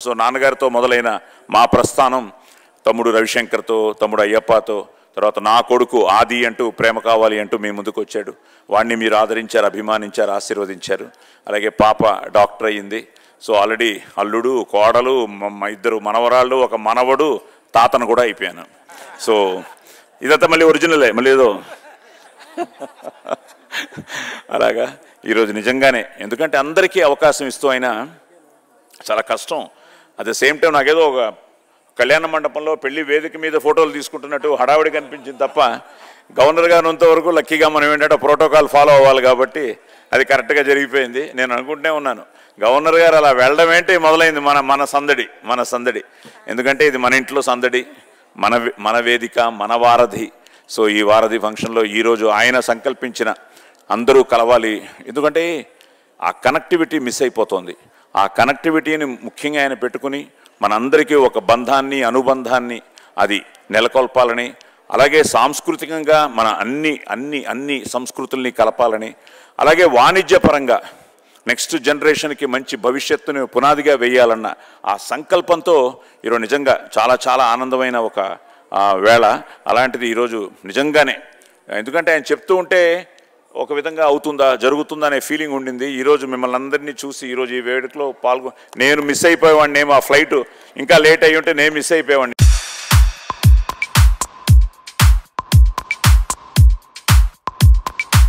So నాన్నగారితో మొదలైన మా ప్రస్థానం తమ్ముడు రవిశంకర్తో, తమ్ముడు అయ్యప్పతో, తర్వాత నా కొడుకు ఆది అంటూ ప్రేమ కావాలి అంటూ మీ ముందుకు వచ్చాడు. వాడిని మీరు ఆదరించారు, అభిమానించారు, ఆశీర్వదించారు. అలాగే పాప డాక్టర్ అయ్యింది. సో ఆల్రెడీ అల్లుడు, కోడలు, ఇద్దరు మనవరాళ్ళు, ఒక మనవడు, తాతను కూడా అయిపోయాను. సో ఇదంతా మళ్ళీ ఒరిజినలే, మళ్ళీ ఏదో అలాగా ఈరోజు నిజంగానే, ఎందుకంటే అందరికీ అవకాశం ఇస్తూ అయినా చాలా కష్టం. అట్ ద సేమ్ టైం నాకేదో ఒక కళ్యాణ మండపంలో పెళ్లి వేదిక మీద ఫోటోలు తీసుకుంటున్నట్టు హడావిడి కనిపించింది తప్ప, గవర్నర్ గారు ఉన్నంతవరకు లక్కీగా మనం ఏంటంటే ప్రోటోకాల్ ఫాలో అవ్వాలి కాబట్టి అది కరెక్ట్గా జరిగిపోయింది. నేను అనుకుంటూనే ఉన్నాను, గవర్నర్ గారు అలా వెళ్ళడం ఏంటి మొదలైంది మన సందడి. ఎందుకంటే ఇది మన ఇంట్లో సందడి, మన వేదిక, మన వారధి. సో ఈ వారధి ఫంక్షన్లో ఈరోజు ఆయన సంకల్పించిన అందరూ కలవాలి. ఎందుకంటే ఆ కనెక్టివిటీ మిస్ అయిపోతుంది. ఆ కనెక్టివిటీని ముఖ్యంగా ఆయన పెట్టుకుని మనందరికీ ఒక బంధాన్ని, అనుబంధాన్ని అది నెలకొల్పాలని, అలాగే సాంస్కృతికంగా మన అన్ని సంస్కృతుల్ని కలపాలని, అలాగే వాణిజ్యపరంగా నెక్స్ట్ జనరేషన్కి మంచి భవిష్యత్తుని పునాదిగా వేయాలన్న ఆ సంకల్పంతో ఈరోజు నిజంగా చాలా చాలా ఆనందమైన ఒక వేళ. అలాంటిది ఈరోజు నిజంగానే, ఎందుకంటే ఆయన చెప్తూ ఉంటే ఒక విధంగా అవుతుందా, జరుగుతుందా అనే ఫీలింగ్ ఉండింది. ఈరోజు మిమ్మల్ని అందరినీ చూసి ఈరోజు ఈ వేడుకలో నేను మిస్ అయిపోయేవాడిని. ఆ ఫ్లైట్ ఇంకా లేట్ అయ్యి ఉంటే నేను మిస్ అయిపోయేవాడిని.